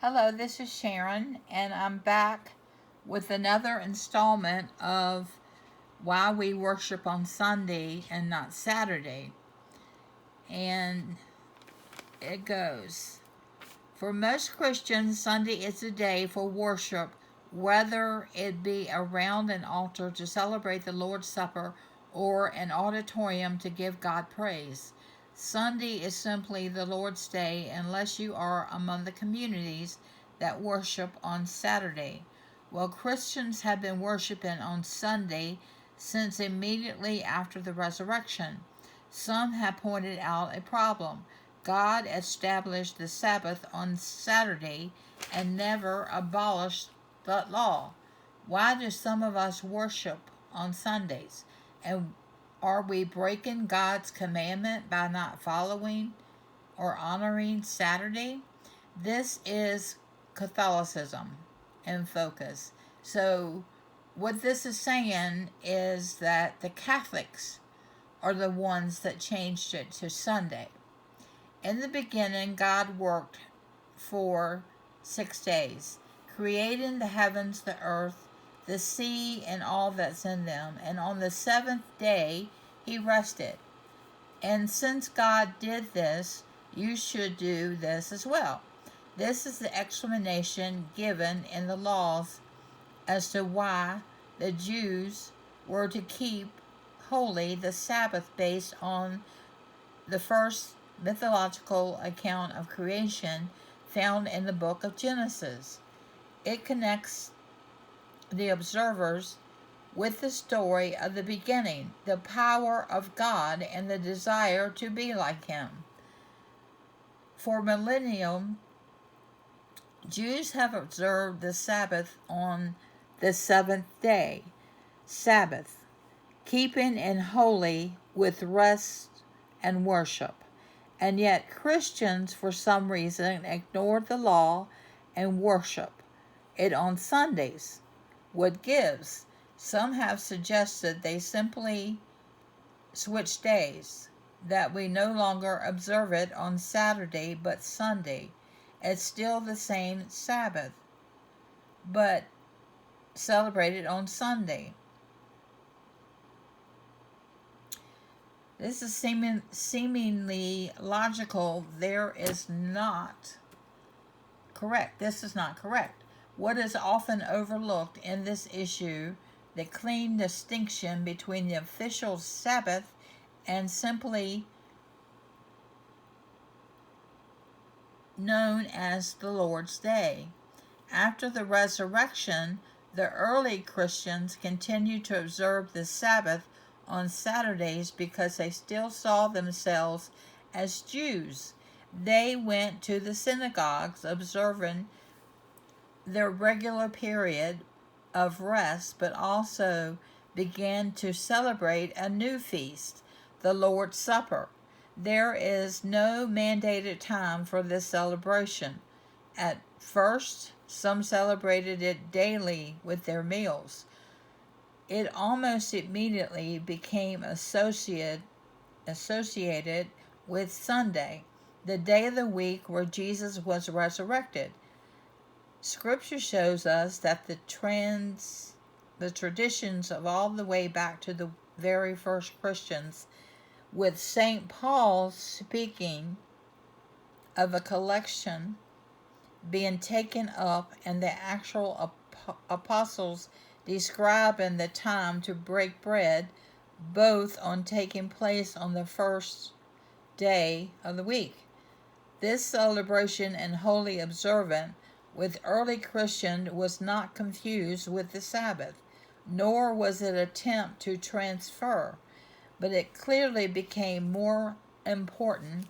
Hello, this is Sharon, and I'm back with another installment of Why We Worship on Sunday and Not Saturday. And it goes For most Christians, Sunday is a day for worship, whether it be around an altar to celebrate the Lord's Supper or an auditorium to give God praise. Sunday is simply the Lord's Day unless you are among the communities that worship on Saturday. Well, Christians have been worshiping on Sunday since immediately after the resurrection. Some have pointed out a problem. God established the Sabbath on Saturday and never abolished that law. Why do some of us worship on Sundays? And are we breaking God's commandment by not following or honoring Saturday? This is Catholicism in focus. So, what this is saying is that the Catholics are the ones that changed it to Sunday. In the beginning, God worked for 6 days, creating the heavens, the earth, the sea, and all that's in them. And on the seventh day, he rested. And since God did this, you should do this as well. This is the explanation given in the laws as to why the Jews were to keep holy the Sabbath based on the first mythological account of creation found in the book of Genesis. It connects the observers with the story of the beginning, the power of God, and the desire to be like Him. For millennium, Jews have observed the Sabbath on the seventh day. Sabbath, keeping and holy with rest and worship. And yet Christians, for some reason, ignored the law and worship it on Sundays. What gives? Some have suggested they simply switch days, that we no longer observe it on Saturday but Sunday. It's still the same Sabbath, but celebrated on Sunday. This is seemingly logical. There is not correct. This is not correct. What is often overlooked in this issue, the clean distinction between the official Sabbath and simply known as the Lord's Day. After the resurrection, the early Christians continued to observe the Sabbath on Saturdays because they still saw themselves as Jews. They went to the synagogues observing their regular period of rest, but also began to celebrate a new feast, the Lord's Supper. There is no mandated time for this celebration. At first, some celebrated it daily with their meals. It almost immediately became associated with Sunday, the day of the week where Jesus was resurrected. Scripture shows us that the traditions of all the way back to the very first Christians, with St. Paul speaking of a collection being taken up and the actual apostles describing the time to break bread, both on taking place on the first day of the week. This celebration and holy observance with early Christian was not confused with the Sabbath, nor was it an attempt to transfer, but it clearly became more important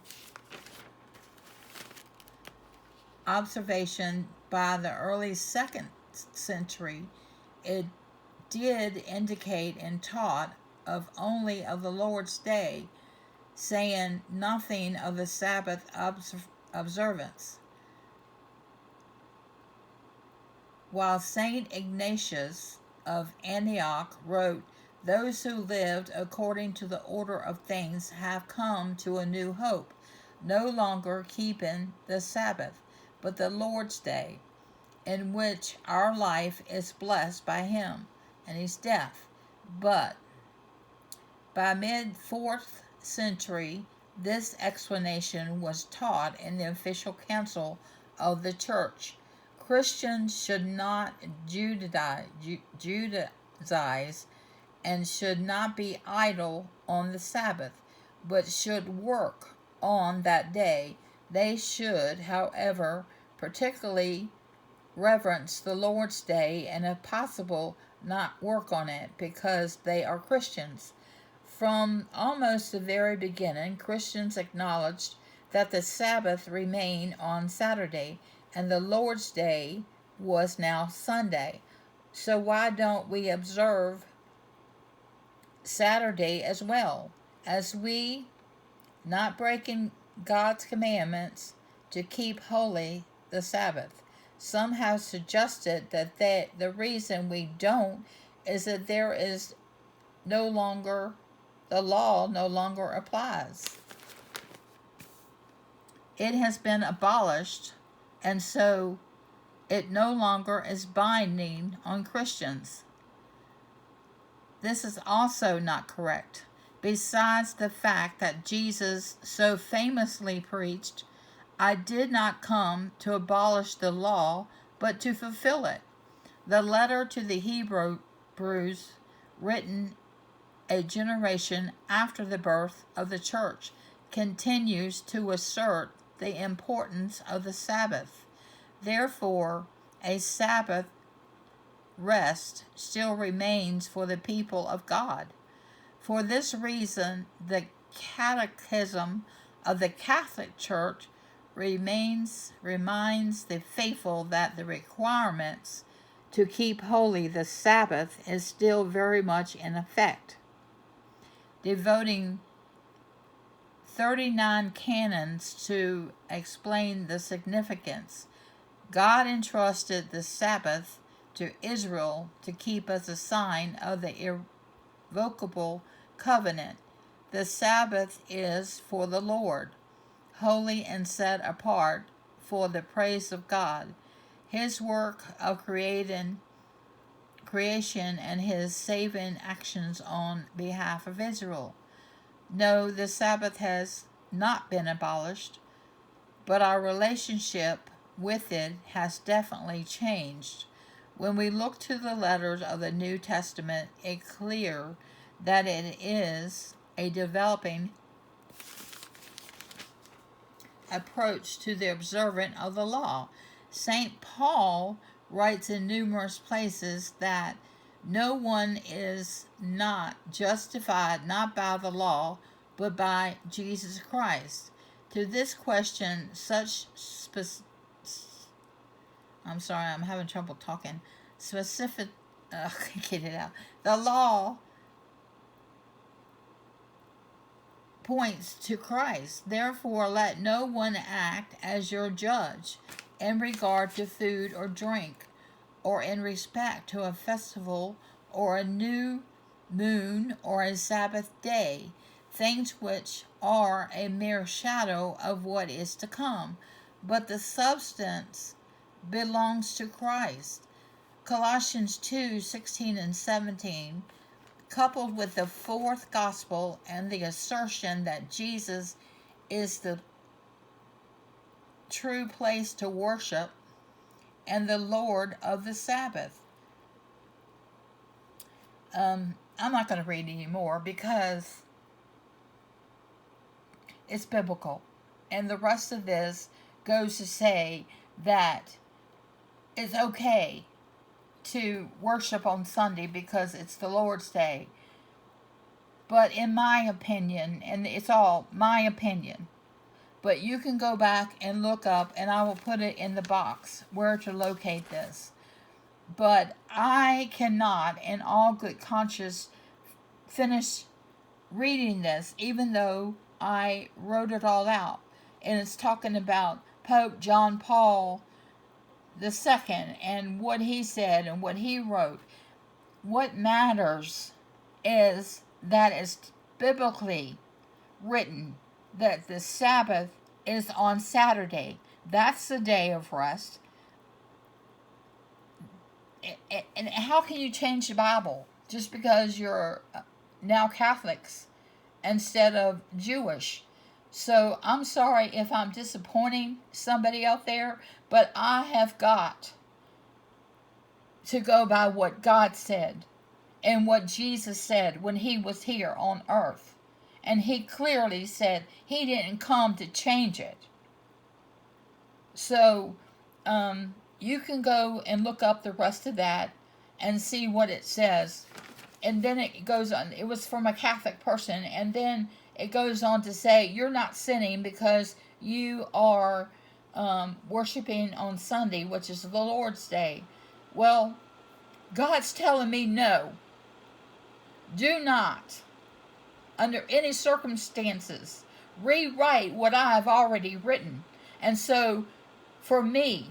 observation by the early second century. It did indicate and taught of only of the Lord's Day, saying nothing of the Sabbath observance. While Saint Ignatius of Antioch wrote, "Those who lived according to the order of things have come to a new hope, no longer keeping the Sabbath, but the Lord's day, in which our life is blessed by him and his death. But by mid-4th century, this explanation was taught in the official council of the church. Christians should not Judaize and should not be idle on the Sabbath, but should work on that day. They should, however, particularly reverence the Lord's Day and, if possible, not work on it because they are Christians. From almost the very beginning, Christians acknowledged that the Sabbath remained on Saturday and the Lord's Day was now Sunday. So why don't we observe Saturday as well, as we, not breaking God's commandments to keep holy the Sabbath? Some have suggested that the reason we don't is that there is no longer, the law no longer applies. It has been abolished, and so it no longer is binding on Christians. This is also not correct. Besides the fact that Jesus so famously preached, "I did not come to abolish the law, but to fulfill it." The letter to the Hebrews, written a generation after the birth of the church, continues to assert the importance of the Sabbath. Therefore, a Sabbath rest still remains for the people of God. For this reason, the Catechism of the Catholic Church reminds the faithful that the requirements to keep holy the Sabbath is still very much in effect, devoting 39 canons to explain the significance. God entrusted the Sabbath to Israel to keep as a sign of the irrevocable covenant. The Sabbath is for the Lord, holy and set apart for the praise of God, his work of creation and his saving actions on behalf of Israel. No, the Sabbath has not been abolished, but our relationship with it has definitely changed. When we look to the letters of the New Testament, it's clear that it is a developing approach to the observance of the law. St. Paul writes in numerous places that no one is not justified not by the law, but by Jesus Christ. To this question, I'm sorry, I'm having trouble talking. Specific, get it out. The law points to Christ. Therefore, let no one act as your judge in regard to food or drink, or in respect to a festival, or a new moon, or a Sabbath day, things which are a mere shadow of what is to come, but the substance belongs to Christ. Colossians 2:16 and 17, coupled with the fourth gospel and the assertion that Jesus is the true place to worship and the Lord of the Sabbath. I'm not going to read anymore because it's biblical. And the rest of this goes to say that it's okay to worship on Sunday because it's the Lord's Day. But in my opinion, and it's all my opinion, but you can go back and look up, and I will put it in the box where to locate this. But I cannot, in all good conscience, finish reading this, even though I wrote it all out. And it's talking about Pope John Paul II and what he said and what he wrote. What matters is that it's biblically written that the Sabbath is on Saturday. That's the day of rest. And how can you change the Bible just because you're now Catholics instead of Jewish? So I'm sorry if I'm disappointing somebody out there, but I have got to go by what God said and what Jesus said when he was here on earth. And he clearly said he didn't come to change it. So you can go and look up the rest of that and see what it says. And then it goes on. It was from a Catholic person. And then it goes on to say you're not sinning because you are worshiping on Sunday, which is the Lord's Day. Well, God's telling me no. Do not, under any circumstances, rewrite what I have already written. And so, for me,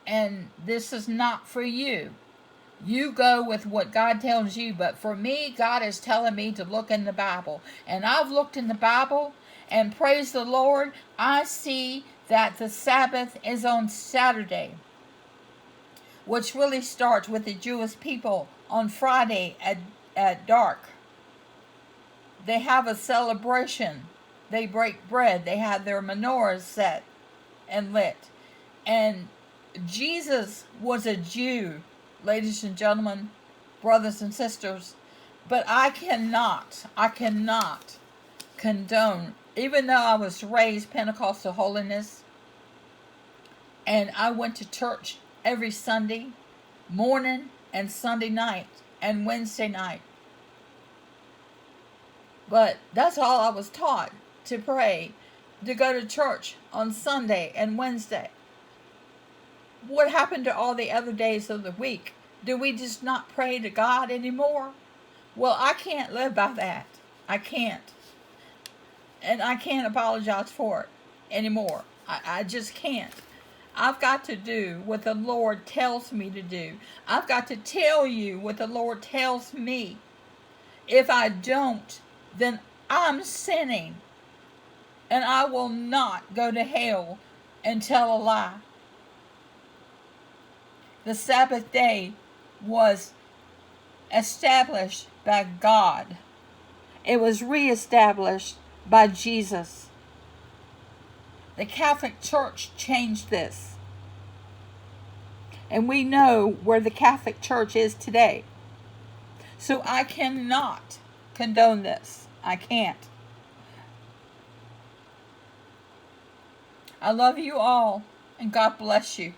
and this is not for you, you go with what God tells you, but for me, God is telling me to look in the Bible. And I've looked in the Bible, and praise the Lord, I see that the Sabbath is on Saturday, which really starts with the Jewish people on Friday at dark. They have a celebration. They break bread. They have their menorahs set and lit. And Jesus was a Jew, ladies and gentlemen, brothers and sisters. But I cannot condone, even though I was raised Pentecostal holiness, and I went to church every Sunday morning and Sunday night and Wednesday night. But that's all I was taught, to pray, to go to church on Sunday and Wednesday. What happened to all the other days of the week? Do we just not pray to God anymore? Well, I can't live by that. I can't. And I can't apologize for it anymore. I just can't. I've got to do what the Lord tells me to do. I've got to tell you what the Lord tells me. If I don't, then I'm sinning. And I will not go to hell and tell a lie. The Sabbath day was established by God. It was reestablished by Jesus. The Catholic Church changed this. And we know where the Catholic Church is today. So I cannot condone this. I can't. I love you all, and God bless you.